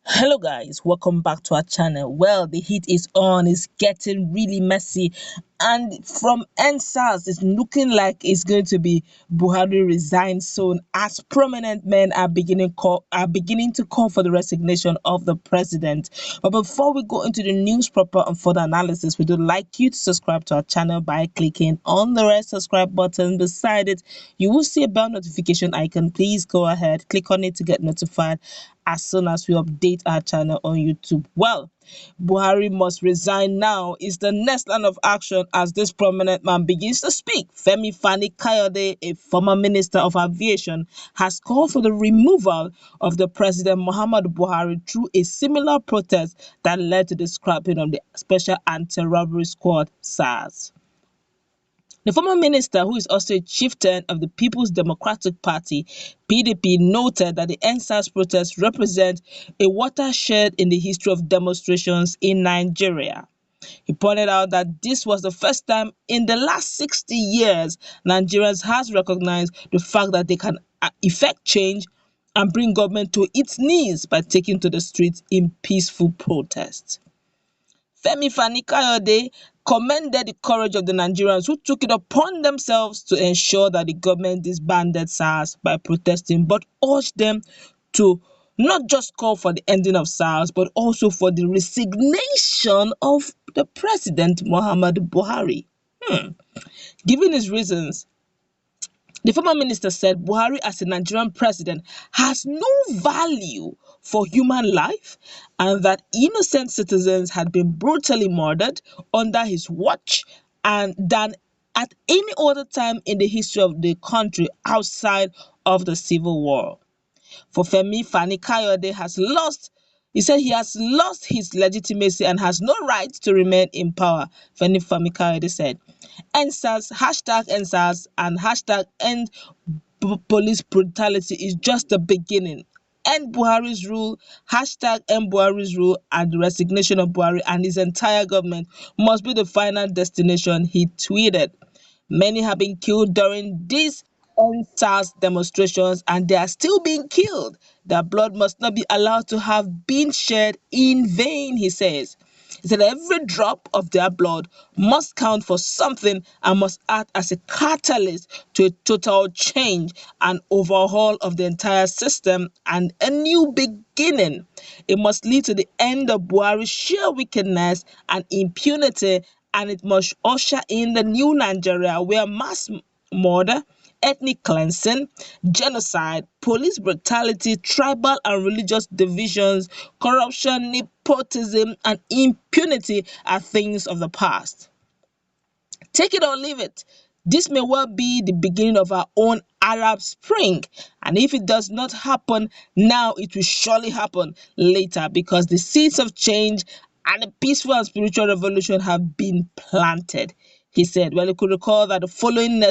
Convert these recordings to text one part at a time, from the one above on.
Hello guys, welcome back to our channel. Well, the heat is on, it's getting really messy, and from NSAS it's looking like it's going to be Buhari resign soon, as prominent men are beginning to call for the resignation of the president. But before we go into the news proper and further analysis, we would like you to subscribe to our channel by clicking on the red subscribe button. Beside it, you will see a bell notification icon. Please go ahead, click on it to get notified as soon as we update our channel on YouTube. Well, Buhari must resign now is the next line of action as this prominent man begins to speak. Fani Kayode, a former minister of aviation, has called for the removal of the President Muhammadu Buhari through a similar protest that led to the scrapping of the Special Anti-Robbery Squad (SARS). The former minister, who is also a chieftain of the People's Democratic Party (PDP), noted that the NSAS protests represent a watershed in the history of demonstrations in Nigeria. He pointed out that this was the first time in the last 60 years Nigerians has recognized the fact that they can effect change and bring government to its knees by taking to the streets in peaceful protests. Fani Kayode commended the courage of the Nigerians who took it upon themselves to ensure that the government disbanded SARS by protesting, but urged them to not just call for the ending of SARS, but also for the resignation of the President Muhammadu Buhari. Given his reasons, the former minister said Buhari as a Nigerian president has no value for human life and that innocent citizens had been brutally murdered under his watch and than at any other time in the history of the country outside of the civil war. For Fani Kayode he said he has lost his legitimacy and has no right to remain in power. Femi Kayode said, NSAS and hashtag end police brutality is just the beginning. End Buhari's rule, hashtag end Buhari's rule, and the resignation of Buhari and his entire government must be the final destination, he tweeted. Many have been killed during these NSAS demonstrations and they are still being killed. Their blood must not be allowed to have been shed in vain, he says. He said every drop of their blood must count for something and must act as a catalyst to a total change and overhaul of the entire system and a new beginning. It must lead to the end of Buhari's sheer wickedness and impunity, and it must usher in the new Nigeria where mass murder, ethnic cleansing, genocide, police brutality, tribal and religious divisions, corruption, nepotism, and impunity are things of the past. Take it or leave it. This may well be the beginning of our own Arab Spring, and if it does not happen now, it will surely happen later because the seeds of change and a peaceful and spiritual revolution have been planted. He said, well, you could recall that the following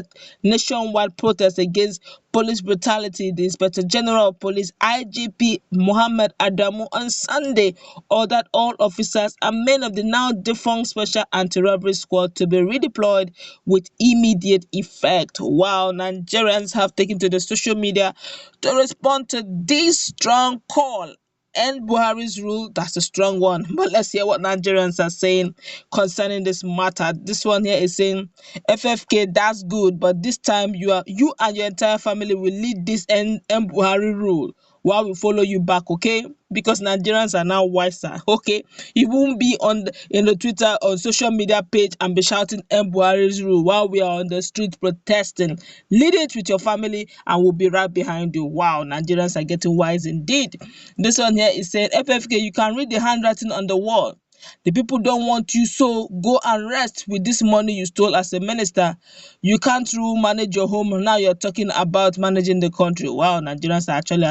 nationwide protest against police brutality, the Inspector General of Police IGP Mohammed Adamu on Sunday ordered all officers and men of the now defunct Special Anti-Robbery Squad to be redeployed with immediate effect. While Nigerians have taken to the social media to respond to this strong call. End Buhari's rule, that's a strong one. But let's hear what Nigerians are saying concerning this matter. This one here is saying, FFK, that's good, but this time you and your entire family will lead this end Buhari rule while we follow you back, okay? Because Nigerians are now wiser, okay? You won't be in the Twitter or social media page and be shouting Buhari's rule while we are on the street protesting. Lead it with your family and we'll be right behind you. Wow, Nigerians are getting wise indeed. This one here is saying, FFK, you can read the handwriting on the wall. The people don't want you, so go and rest with this money you stole as a minister. You can't manage your home. Now you're talking about managing the country. Wow, Nigerians are actually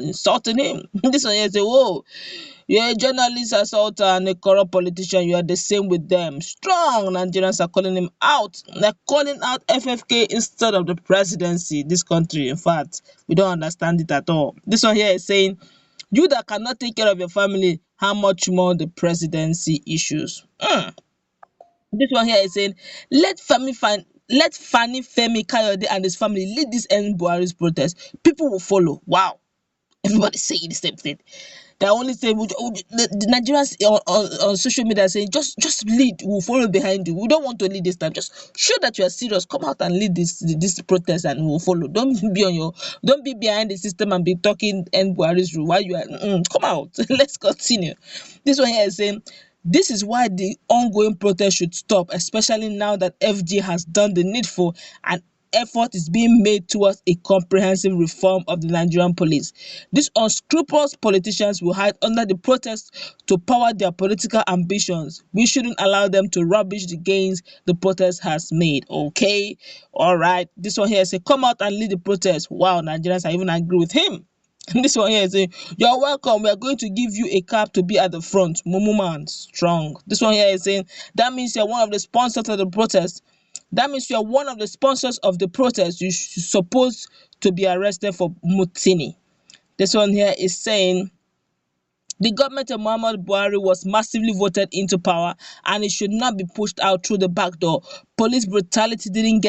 insulting him. This one here say, whoa, you're a journalist assaulter and a corrupt politician. You are the same with them. Strong Nigerians are calling him out. They're calling out FFK instead of the presidency. This country, in fact, we don't understand it at all. This one here is saying, you that cannot take care of your family, how much more the presidency issues? This one here is saying, let Fani Femi Kayode and his family lead this end Buhari's protest. People will follow. Wow. Everybody's saying the same thing. They're only saying the Nigerians on social media are saying just lead, we'll follow behind you. We don't want to lead this time. Just show that you are serious. Come out and lead this protest and we'll follow. Don't be behind the system and be talking and Buhari's rule while you are come out. Let's continue. This one here is saying this is why the ongoing protest should stop, especially now that FG has done the needful and effort is being made towards a comprehensive reform of the Nigerian police. These unscrupulous politicians will hide under the protest to power their political ambitions. We shouldn't allow them to rubbish the gains the protest has made. Okay, all right. This one here say, come out and lead the protest. Wow, Nigerians, I even agree with him. And this one here is saying, you're welcome. We are going to give you a cap to be at the front. Mumu man, strong. This one here is saying, that means you're one of the sponsors of the protest. That means you are one of the sponsors of the protest. You're supposed to be arrested for mutiny. This one here is saying the government of Muhammad Buhari was massively voted into power and it should not be pushed out through the back door. Police brutality didn't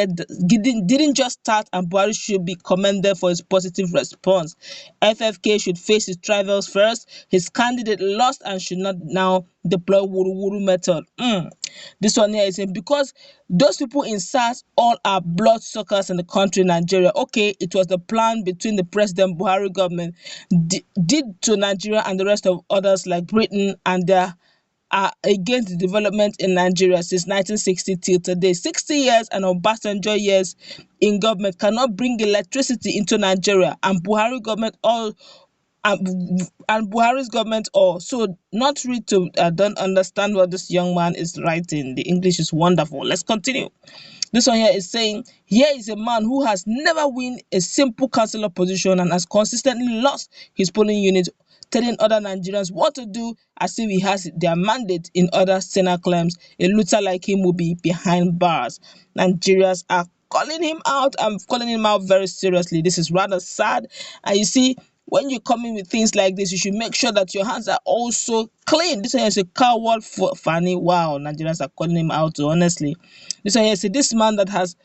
just start and Buhari should be commended for his positive response. FFK should face his trials first. His candidate lost and should not now deploy Wuru Wuru method. This one here is saying because those people in SARS all are bloodsuckers in the country Nigeria. Okay, it was the plan between the President Buhari government did to Nigeria and the rest of others like Britain, and their are against the development in Nigeria since 1960 till today. 60 years and Obasanjo years in government cannot bring electricity into Nigeria, and Buhari government all and Buhari's government also not read to don't understand what this young man is writing. The English is wonderful. Let's continue. This one here is saying, here is a man who has never won a simple councillor position and has consistently lost his polling unit, telling other Nigerians what to do as if he has their mandate in other Senate claims. A looter like him will be behind bars. Nigerians are calling him out. I'm calling him out very seriously. This is rather sad. And you see, when you come in with things like this, you should make sure that your hands are also clean. This one is a coward for Fani. Wow, Nigerians are calling him out, honestly. This one here say this man that has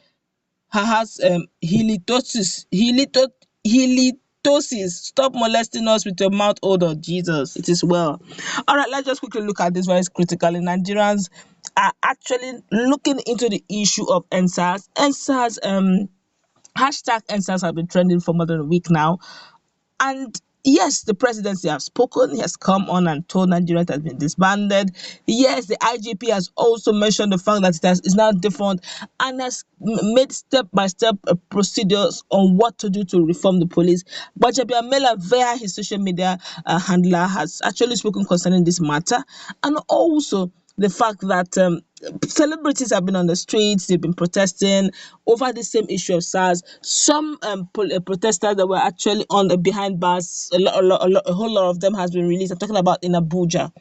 halitosis. Stop molesting us with your mouth odor. Jesus, it is well. All right, let's just quickly look at this very critically. Nigerians are actually looking into the issue of NSAS. Hashtag NSAS have been trending for more than a week now. And yes, the presidency has spoken. He has come on and told Nigeria it has been disbanded. Yes, the IGP has also mentioned the fact that is now different and has made step-by-step procedures on what to do to reform the police. But Mela, via his social media handler, has actually spoken concerning this matter, and also the fact that celebrities have been on the streets, they've been protesting over the same issue of SARS. Some protesters that were actually on the behind bars, a whole lot of them has been released. I'm talking about in Abuja.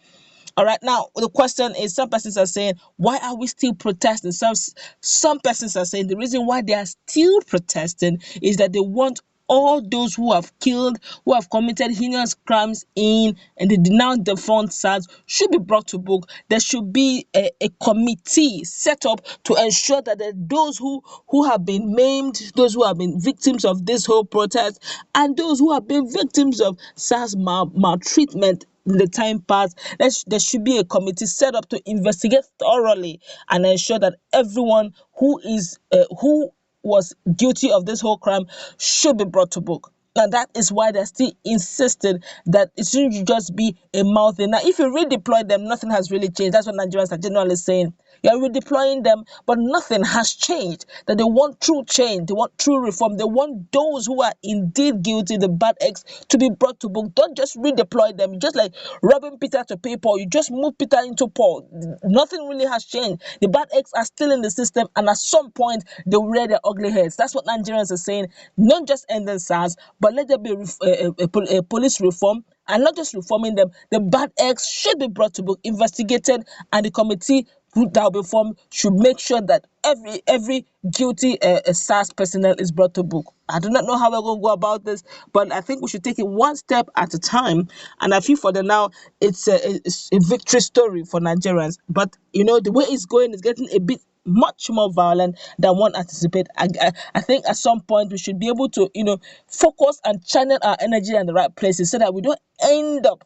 All right, now the question is, some persons are saying, why are we still protesting? Some persons are saying the reason why they are still protesting is that they want all those who have killed, who have committed heinous crimes and the now defunct SARS should be brought to book. There should be a committee set up to ensure that those who have been maimed, those who have been victims of this whole protest, and those who have been victims of SARS maltreatment in the time past, there should be a committee set up to investigate thoroughly and ensure that everyone who was guilty of this whole crime should be brought to book. And that is why they're still insisted that it shouldn't just be a mouth thing. Now, if you redeploy them, nothing has really changed. That's what Nigerians are generally saying. You're redeploying them, but nothing has changed. That they want true change, they want true reform, they want those who are indeed guilty, the bad eggs, to be brought to book. Don't just redeploy them, just like robbing Peter to pay Paul. You just move Peter into Paul. Nothing really has changed. The bad eggs are still in the system, and at some point, they will rear their ugly heads. That's what Nigerians are saying. Not just end the SARS, but let there be a police reform. And not just reforming them, the bad eggs should be brought to book, investigated, and the committee that will be formed should make sure that every guilty SARS personnel is brought to book. I do not know how we're going to go about this, but I think we should take it one step at a time. And I feel for the now, it's a victory story for Nigerians. But, the way it's going is getting a bit much more violent than one anticipate. I think at some point we should be able to, focus and channel our energy in the right places so that we don't end up,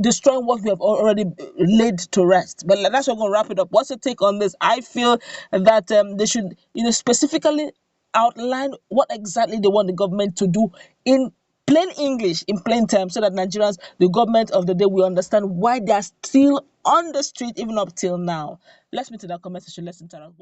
destroying what we have already laid to rest. But that's what we're going to wrap it up. What's your take on this? I feel that they should, specifically outline what exactly they want the government to do in plain English, in plain terms, so that Nigerians, the government of the day, will understand why they are still on the street even up till now. Let's meet in that comment section. Let's interact.